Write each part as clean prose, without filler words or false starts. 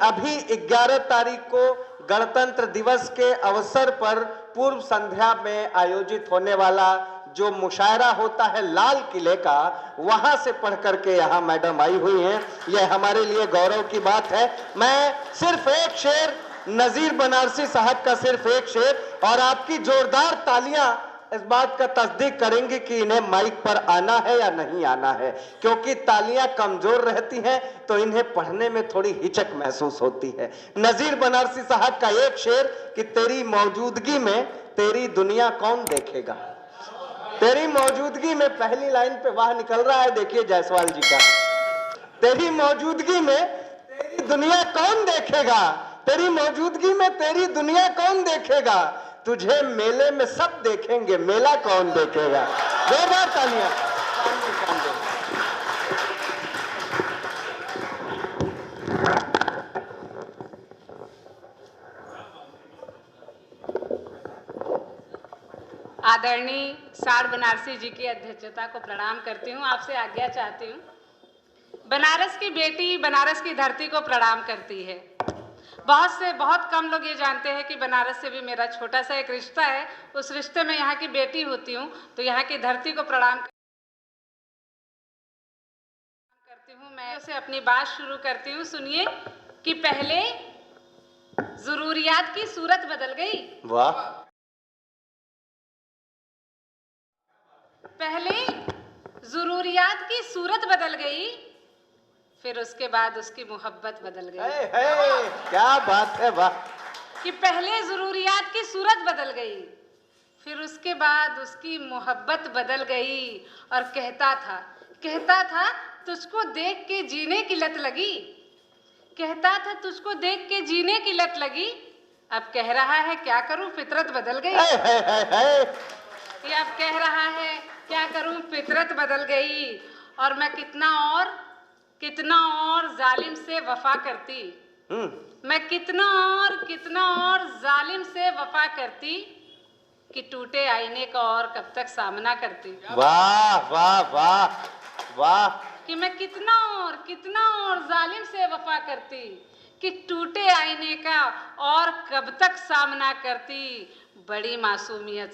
अभी 11 तारीख को गणतंत्र दिवस के अवसर पर पूर्व संध्या में आयोजित होने वाला जो मुशायरा होता है लाल किले का, वहां से पढ़ करके यहाँ मैडम आई हुई हैं। यह हमारे लिए गौरव की बात है। मैं सिर्फ एक शेर, नजीर बनारसी साहब का सिर्फ एक शेर, और आपकी जोरदार तालियां इस बात का तस्दीक करेंगी कि इन्हें माइक पर आना है या नहीं आना है, क्योंकि तालियां कमजोर रहती हैं तो इन्हें पढ़ने में थोड़ी हिचक महसूस होती है। नजीर बनारसी साहब का एक शेर कि तेरी मौजूदगी में तेरी दुनिया कौन देखेगा। तेरी मौजूदगी में, पहली लाइन पे वाह निकल रहा है, देखिए जायसवाल जी का, तेरी मौजूदगी में तेरी दुनिया कौन देखेगा, तेरी मौजूदगी में तेरी दुनिया कौन देखेगा, तुझे मेले में सब देखेंगे, मेला कौन देखेगा। जोरदार तालियां। आदरणीय साड़ बनारसी जी की अध्यक्षता को प्रणाम करती हूँ। आपसे आज्ञा चाहती हूँ। बनारस की बेटी बनारस की धरती को प्रणाम करती है। बहुत कम लोग ये जानते हैं कि बनारस से भी मेरा छोटा सा एक रिश्ता है। उस रिश्ते में यहाँ की बेटी होती हूँ, तो यहाँ की धरती को प्रणाम करती हूँ। मैं उसे अपनी बात शुरू करती हूँ। सुनिए कि पहले जरूरियात की सूरत बदल गई। वाह। पहले जरूरियात की सूरत बदल गई, फिर उसके बाद उसकी मोहब्बत बदल गई। क्या बात है, वाह। कि पहले जरूरियात की सूरत बदल गई, फिर उसके बाद उसकी मोहब्बत बदल गई। और कहता था तुझको देख के जीने की लत लगी, कहता था तुझको देख के जीने की लत लगी। अब कह रहा है क्या करूं फितरत बदल गई। ये अब कह रहा है क्या करूं फितरत बदल गई। और मैं कितना और जालिम से वफा करती, मैं कितना और जालिम से वफा करती, कि टूटे आईने का और कब तक सामना करती। वाह वाह वाह वाह। कि मैं कितना और जालिम से वफा करती, कि टूटे आईने का और कब तक सामना करती। बड़ी मासूमियत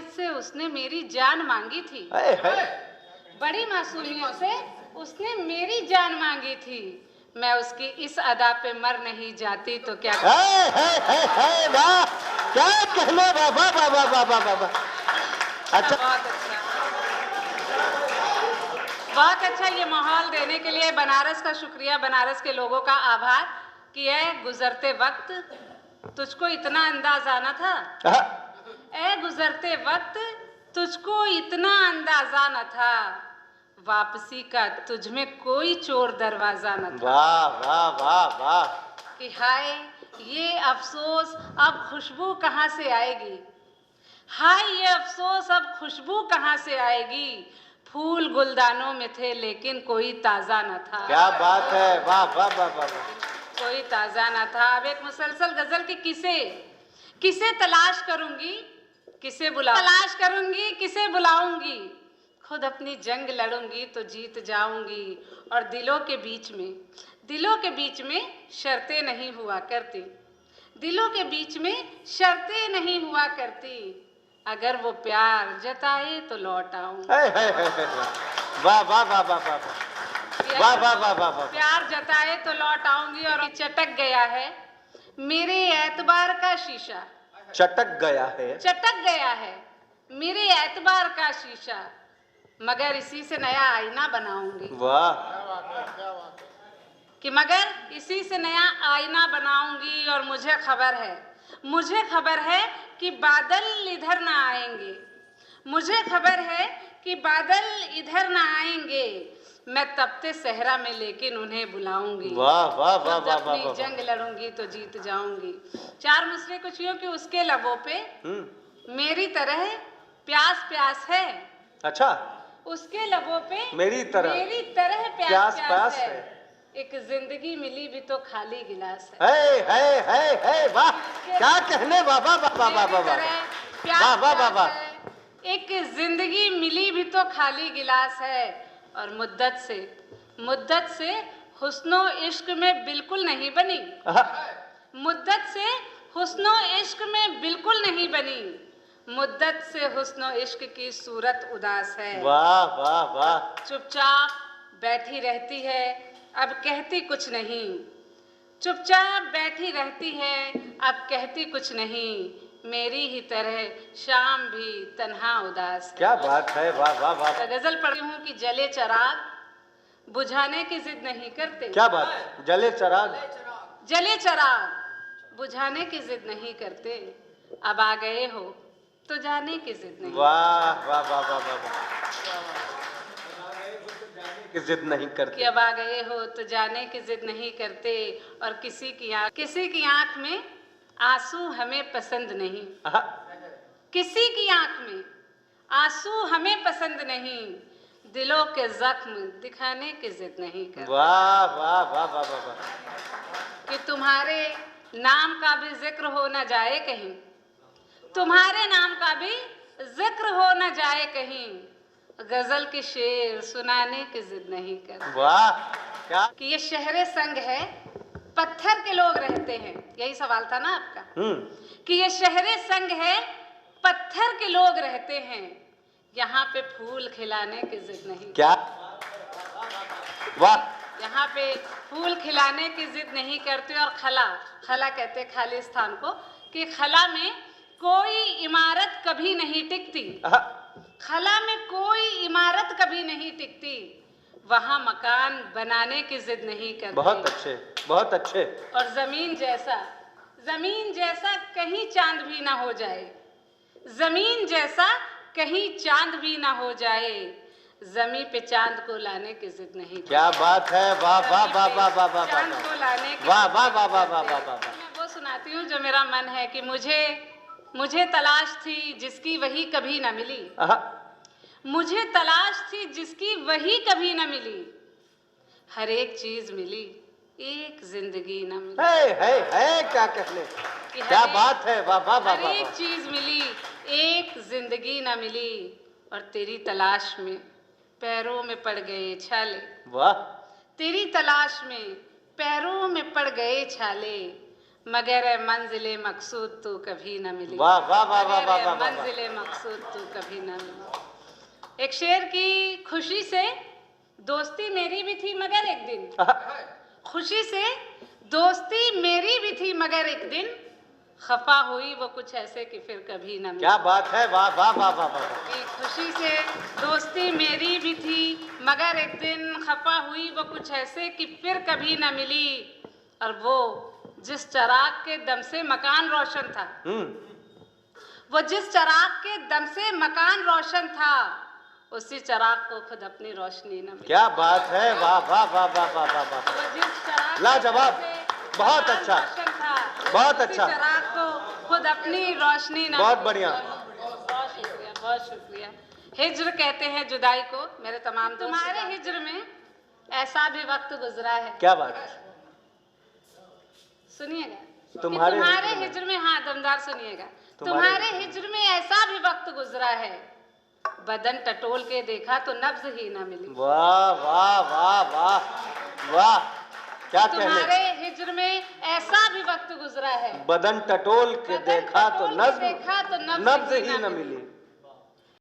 से उसने मेरी जान मांगी थी। बड़ी मासूमियत से उसने मेरी जान मांगी थी। मैं उसकी इस अदा पे मर नहीं जाती तो क्या। वाह, क्या कहना। बाबा। अच्छा, बहुत अच्छा ये माहौल देने के लिए बनारस का शुक्रिया, बनारस के लोगों का आभार कि यह गुजरते वक्त तुझको इतना अंदाजा न था। ए गुजरते वक्त तुझको इतना अंदाजा न था, वापसी का तुझ में कोई चोर दरवाजा न था। वाह वाह वाह वाह। कि हाय ये अफसोस अब खुशबू कहाँ से आएगी, हाय ये अफसोस अब खुशबू कहाँ से आएगी। फूल गुलदानों में थे लेकिन कोई ताजा न था। क्या बात है, वाह वाह वाह वाह। कोई ताजा न था। अब एक मुसलसल गजल की किसे तलाश करूंगी, किसे बुलाऊंगी, खुद अपनी जंग लड़ूंगी तो जीत जाऊंगी। और दिलों के बीच में शर्तें नहीं हुआ करती, दिलों के बीच में शर्तें नहीं हुआ करती। अगर वो प्यार जताए तो लौट आऊं। वाह वाह वाह वाह वाह वाह वाह वाह। प्यार जताए तो लौट आऊंगी। और चटक गया है मेरे एतबार का शीशा, चटक गया है मेरे एतबार का शीशा, मगर इसी से नया आईना बनाऊंगी। वाह। कि मगर इसी से नया आईना बनाऊंगी। और मुझे खबर है कि बादल इधर ना आएंगे, मुझे खबर है कि बादल इधर ना आएंगे। मैं तपते सहरा में लेकिन उन्हें बुलाऊंगी। वाह वाह वाह वाह वाह। अपनी जंग लड़ूंगी तो जीत जाऊंगी। चार मुसरे कुछ यूं कि उसके लबों पे मेरी तरह प्यास है। अच्छा, उसके लबों पे मेरी तरह प्यास है। एक जिंदगी मिली भी तो खाली गिलास है। वाह, क्या कहने। बाबा बाबा बाबा वाह वाह वाह। एक जिंदगी मिली भी तो खाली गिलास है। और मुद्दत से हुस्नो इश्क में बिल्कुल नहीं बनी। मुद्दत से हुस्नो इश्क में बिल्कुल नहीं बनी। मुद्दत से हुस्नो इश्क की सूरत उदास है। वाह वाह वाह। चुपचाप बैठी रहती है, अब कहती कुछ नहीं। चुपचाप बैठी रहती है, अब कहती कुछ नहीं। मेरी ही तरह शाम भी तन्हा उदास है। क्या बात है, वाह वाह वाह। गजल पढ़ती हूँ कि जले चराग बुझाने की जिद नहीं करते। क्या बात, जले चराग, जले चराग बुझाने की जिद नहीं करते। अब आ गए हो तो जाने की जिद नहीं। वाह वाह वाह वाह वाह। की जिद नहीं करते। कि अब आ गए हो तो जाने की जिद नहीं करते। और किसी की आंख में आंसू हमें पसंद नहीं। किसी की आंख में आंसू हमें पसंद नहीं। दिलों के जख्म दिखाने की जिद नहीं करते। वाह वाह वाह वाह वाह वाह। कि तुम्हारे नाम का भी जिक्र हो न जाए कहीं। तुम्हारे नाम का भी जिक्र हो न जाए कहीं। गजल के शेर सुनाने की जिद नहीं करते। वाह। क्या कि ये शहरे संग है, पत्थर के लोग रहते हैं। यही सवाल था ना आपका। कि ये शहरे संग है, पत्थर के लोग रहते हैं। यहाँ पे फूल खिलाने की जिद नहीं। क्या वाह। यहाँ पे फूल खिलाने की जिद नहीं करते। और खला कहते खाली स्थान को, कि खला में कोई इमारत कभी नहीं टिकती। खला में कोई इमारत कभी नहीं टिकती। वहाँ मकान बनाने की जिद नहीं करते। बहुत अच्छे, बहुत अच्छे। और जमीन जैसा कहीं चांद भी ना हो जाए। जमीन जैसा कहीं चांद भी ना हो जाए। जमी पे चांद को लाने की जिद नहीं। क्या बात है, वाह वाह वाह वाह वाह वाह। चांद को लाने की वाह वाह वाह वाह वाह वाह वाह। मैं वो सुनाती हूँ जो मेरा मन है। कि मुझे तलाश थी जिसकी वही कभी ना मिली। मुझे तलाश थी जिसकी वही कभी न मिली। हर एक चीज मिली, एक जिंदगी न मिली। है क्या कहने, क्या बात है, वाह वाह वाह। हर एक चीज मिली, एक जिंदगी न मिली। और तेरी तलाश में पैरों में पड़ गए छाले। वाह। तेरी तलाश में पैरों में पड़ गए छाले। मगर मंजिले मकसूद तू कभी न मिली। वाह वाह वाह वाह वाह। मंजिले मकसूद तू कभी न मिली। एक शेर की खुशी से दोस्ती मेरी भी थी मगर एक दिन। खुशी से दोस्ती मेरी भी थी मगर एक दिन। खफा हुई वो कुछ ऐसे कि फिर कभी न मिली। क्या बात है, वाह वाह वाह वाह वाह। खुशी से दोस्ती मेरी भी थी मगर एक दिन। खफा हुई वो कुछ ऐसे कि फिर कभी न मिली। और वो जिस चिराग के दम से मकान रोशन था। वो जिस चिराग के दम से मकान रोशन था, उसी चिराग को खुद अपनी रोशनी न मिली। क्या बात है, वाह वाह वाह वाह वाह वाह वाह। वो जिस चिराग लाजवाब, बहुत अच्छा, बहुत अच्छा। चिराग को खुद अपनी रोशनी न। बहुत बढ़िया, बहुत शुक्रिया, बहुत शुक्रिया। हिज्र कहते हैं जुदाई को मेरे तमाम दोस्त। तुम्हारे हिज्र में ऐसा भी वक्त गुजरा है। क्या बात है, सुनिएगा। तुम्हारे हिज्र में, हाँ दमदार सुनिएगा। तुम्हारे हिज्र में ऐसा भी वक्त गुजरा है। बदन टटोल के देखा तो नब्ज ही ना मिली। वाह वाह वाह वाह वाह। क्या कहने, तुम्हारे हिज्र में ऐसा भी वक्त गुजरा है। बदन टटोल के देखा तो नब्ज ही न मिली।